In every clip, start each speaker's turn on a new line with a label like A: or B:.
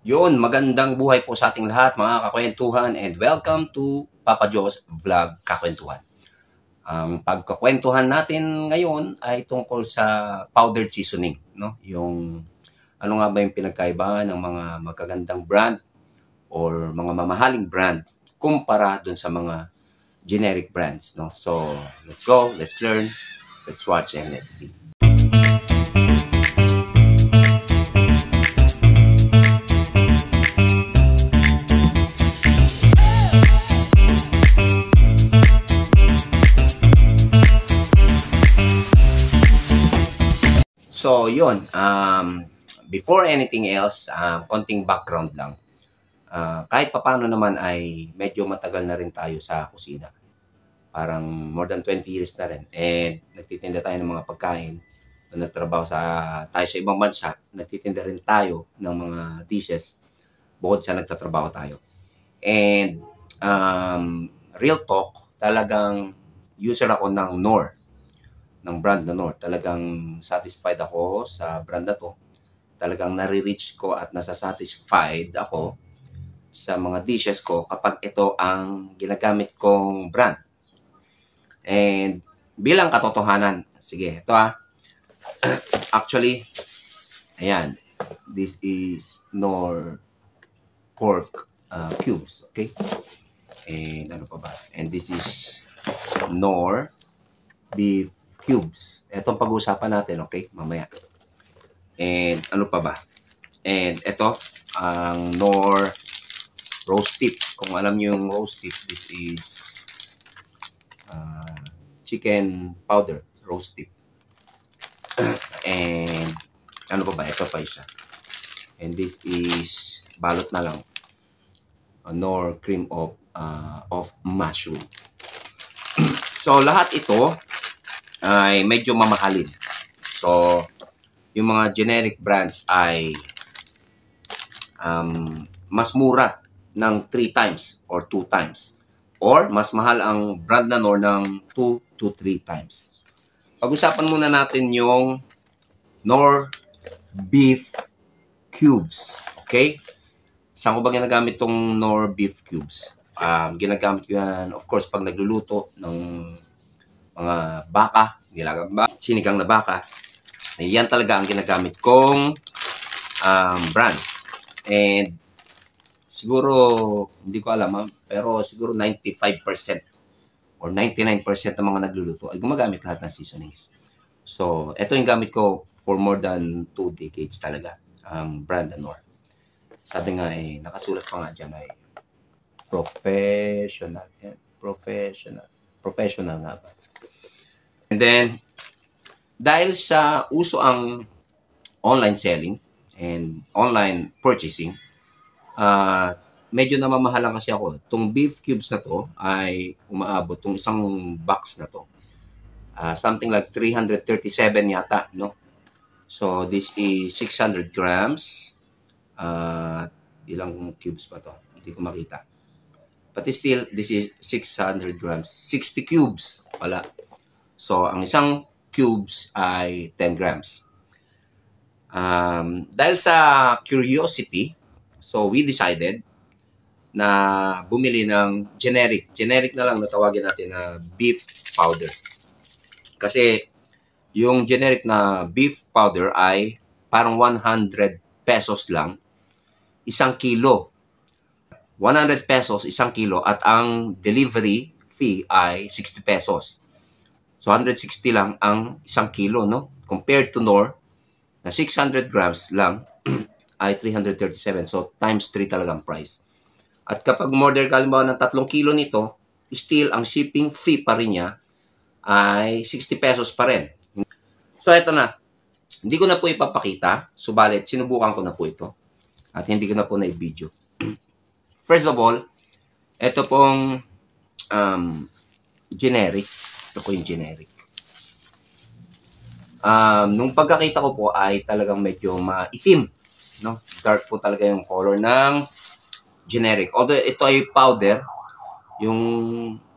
A: Yun, magandang buhay po sa ating lahat mga kakwentuhan and welcome to Papa Joe's Vlog Kakwentuhan. Ang pagkakwentuhan natin ngayon ay tungkol sa powdered seasoning, no? Yung ano nga ba yung pinagkaiba ng mga magagandang brand or mga mamahaling brand kumpara dun sa mga generic brands, no? So, let's go, let's learn, let's watch and let's see. So, yun. Before anything else, konting background lang. Kahit papano naman ay medyo matagal na rin tayo sa kusina. Parang more than 20 years na rin. And nagtitinda tayo ng mga pagkain. Nagtrabaho tayo sa ibang bansa, nagtitinda rin tayo ng mga dishes bukod sa nagtatrabaho tayo. And real talk, talagang user ako ng Knorr, ng brand na Knorr. Talagang satisfied ako sa brand na to. Talagang nare-reach ko at nasasatisfied ako sa mga dishes ko kapag ito ang ginagamit kong brand. And bilang katotohanan, sige, ito actually, ayan, this is Knorr pork cubes, okay? And ano pa ba? And this is Knorr beef cubes. Itong pag-uusapan natin, okay? Mamaya. And ano pa ba? And ito, ang Knorr roast tip. Kung alam niyo yung roast tip, this is chicken powder roast tip. And ano pa ba? Ito pa isa. And this is balot na lang. Knorr cream of mushroom. So lahat ito ay medyo mamahalin. So yung mga generic brands ay mas mura ng 3 times or 2 times. Or mas mahal ang brand na Knorr ng 2 to 3 times. Pag-usapan muna natin yung Knorr beef cubes. Okay? Saan ko ba ginagamit tong Knorr beef cubes? Ginagamit ko yan, of course, pag nagluluto ng mga baka, sinigang na baka. Yan talaga ang ginagamit kong brand. And siguro, hindi ko alam, pero siguro 95% or 99% ng mga nagluluto ay gumagamit lahat ng seasonings. So, ito yung gamit ko for more than 2 decades talaga, ang brand na Knorr. Sabi nga nakasulat pa nga dyan ay professional. Yan, professional. Professional nga ba? And then, dahil sa uso ang online selling and online purchasing, medyo namamahalan kasi ako. Itong beef cubes na to ay umaabot, itong isang box na to. Something like 337 yata, no? So, this is 600 grams. Ilang cubes pa to? Hindi ko makita. But still, this is 600 grams. 60 cubes pala. So, ang isang cubes ay 10 grams. Dahil sa curiosity, so we decided na bumili ng generic. Generic na lang na tawagin natin na beef powder. Kasi yung generic na beef powder ay parang 100 pesos lang, 1 kilo. 100 pesos, 1 kilo at ang delivery fee ay 60 pesos. So 160 lang ang 1 kilo, no? Compared to Knorr na 600 grams lang ay 337. So times 3 talagang price. At kapag order ka halimbawa ng 3 kilo nito, still ang shipping fee pa rin niya ay 60 pesos pa rin. So ito na. Hindi ko na po ipapakita. Subalit, sinubukan ko na po ito. At hindi ko na po na-video. First of all, ito pong generic. Ito po yung generic. Nung pagkakita ko po ay talagang medyo maitim. No? Dark po talaga yung color ng generic. Although ito ay powder, yung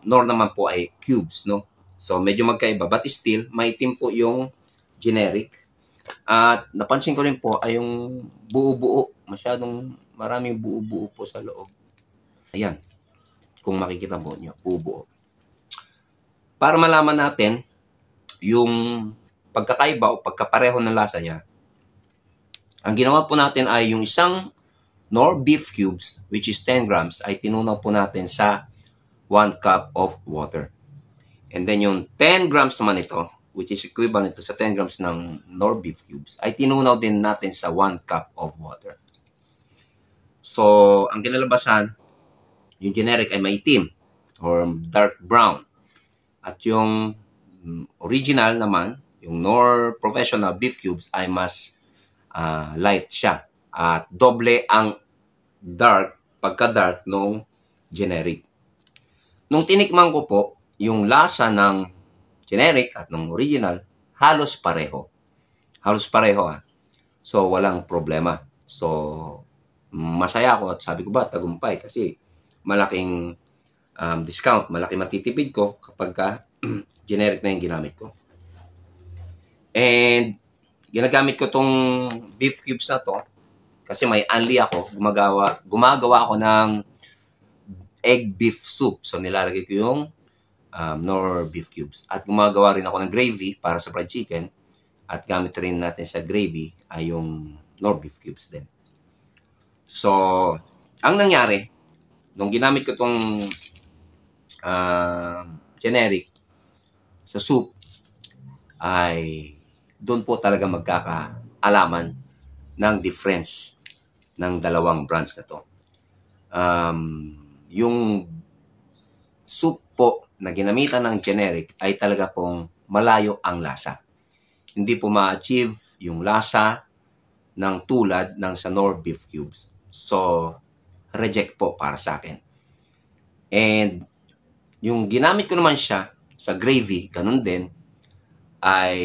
A: Knorr naman po ay cubes. No? So medyo magkaiba. But still, maitim po yung generic. At napansin ko rin po ay yung buo-buo. Masyadong maraming buo-buo po sa loob. Ayan, kung makikita mo nyo, buo-buo. Para malaman natin yung pagkakaiba o pagkapareho ng lasa niya, ang ginawa po natin ay yung isang Knorr beef cubes, which is 10 grams, ay tinunaw po natin sa 1 cup of water. And then yung 10 grams naman ito, which is equivalent to sa 10 grams ng Knorr beef cubes, ay tinunaw din natin sa 1 cup of water. So, ang kinalabasan, yung generic ay maitim or dark brown. At yung original naman, yung Knorr Professional Beef Cubes ay mas light siya. At doble ang dark, pagka-dark nung generic. Nung tinikman ko po, yung lasa ng generic at ng original, halos pareho. Halos pareho So, walang problema. So, masaya ako at sabi ko ba, tagumpay kasi malaking discount, malaki matitipid ko kapag generic na yung ginamit ko. And ginagamit ko tong beef cubes na to kasi may unli ako, gumagawa ako ng egg beef soup. So nilalagay ko yung Knorr beef cubes. At gumagawa rin ako ng gravy para sa fried chicken. At gamit rin natin sa gravy ay yung Knorr beef cubes din. So, ang nangyari, nung ginamit ko itong generic sa soup, ay doon po talaga magkakaalaman ng difference ng dalawang brands na to. Yung soup po na ginamitan ng generic ay talaga pong malayo ang lasa. Hindi po ma-achieve yung lasa ng tulad ng sa Knorr beef cubes. So, reject po para sa akin. And yung ginamit ko naman siya sa gravy, ganun din, ay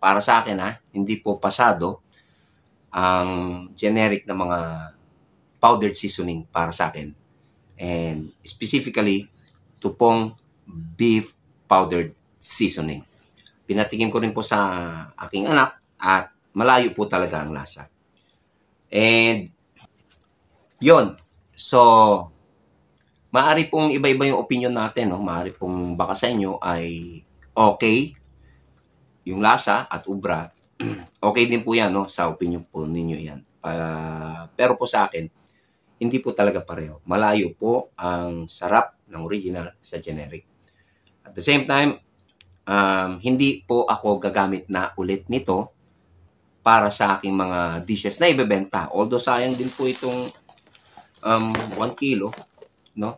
A: para sa akin hindi po pasado ang generic na mga powdered seasoning para sa akin. And specifically, ito pong beef powdered seasoning. Pinatikim ko rin po sa aking anak at malayo po talaga ang lasa. And yon. So, maaari pong iba-iba yung opinion natin. Maaari pong baka sa inyo ay okay yung lasa at ubra. Okay din po yan, sa opinion po ninyo yan. Pero po sa akin, hindi po talaga pareho. Malayo po ang sarap ng original sa generic. At the same time, hindi po ako gagamit na ulit nito para sa aking mga dishes na ibebenta. Although sayang din po itong 1 kilo, no?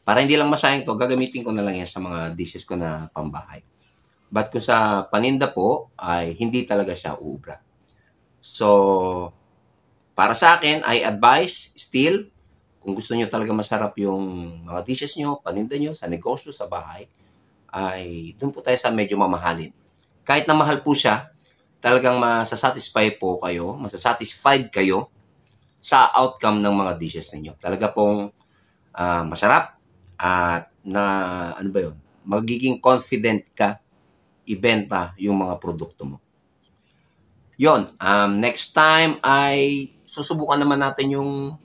A: Para hindi lang masayang to, gagamitin ko na lang yan sa mga dishes ko na pambahay. But kung sa paninda po, ay hindi talaga siya uubra. So, para sa akin, I advise still, kung gusto nyo talaga masarap yung mga dishes nyo, paninda nyo, sa negosyo, sa bahay, ay doon po tayo sa medyo mamahalin. Kahit na mahal po siya, talagang masasatisfied kayo sa outcome ng mga dishes ninyo. Talaga pong masarap at magiging confident ka ibenta yung mga produkto mo. Yon, next time ay susubukan naman natin yung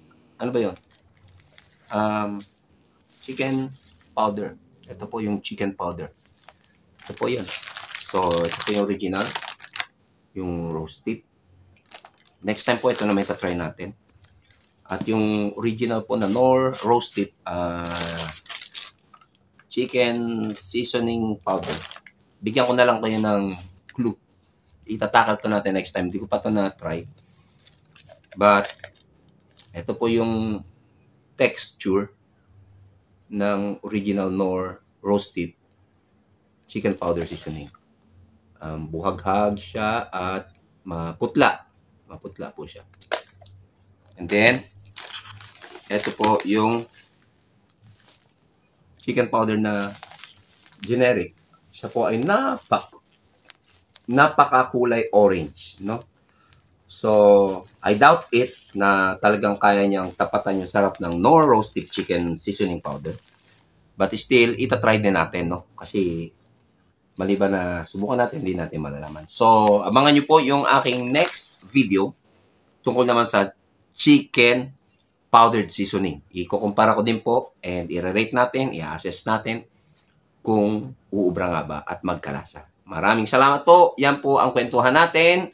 A: chicken powder. Ito po yung chicken powder. Ito po yan. So, ito po yung original, yung roast beef. Next time po ito na may try natin. At yung original po na Knorr roast beef chicken seasoning powder. Bigyan ko na lang kayo ng clue. Itatakal to natin next time. Hindi ko pa to na-try. But, ito po yung texture ng original Knorr roast beef chicken powder seasoning. Buhaghag siya at maputla. Maputla po siya. And then, ito po yung chicken powder na generic. Siya po ay napakakulay orange, no? So, I doubt it na talagang kaya niyang tapatan yung sarap ng Knorr roasted chicken seasoning powder. But still, itatry din natin, no? Kasi maliban na subukan natin, hindi natin malalaman. So, abangan nyo po yung aking next video tungkol naman sa chicken powdered seasoning. Ikukumpara ko din po and i-rate natin, i-assess natin kung uubra nga ba at magkalasa. Maraming salamat po. Yan po ang kwentuhan natin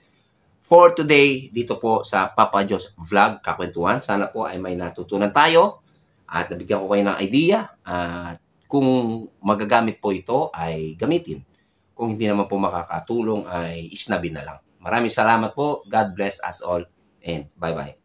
A: for today dito po sa Papa Joe's Vlog Kakwentuhan. Sana po ay may natutunan tayo at nabigyan ko kayo ng idea at kung magagamit po ito ay gamitin. Kung hindi naman po makakatulong ay isnabin na lang. Maraming salamat po. God bless us all and bye-bye.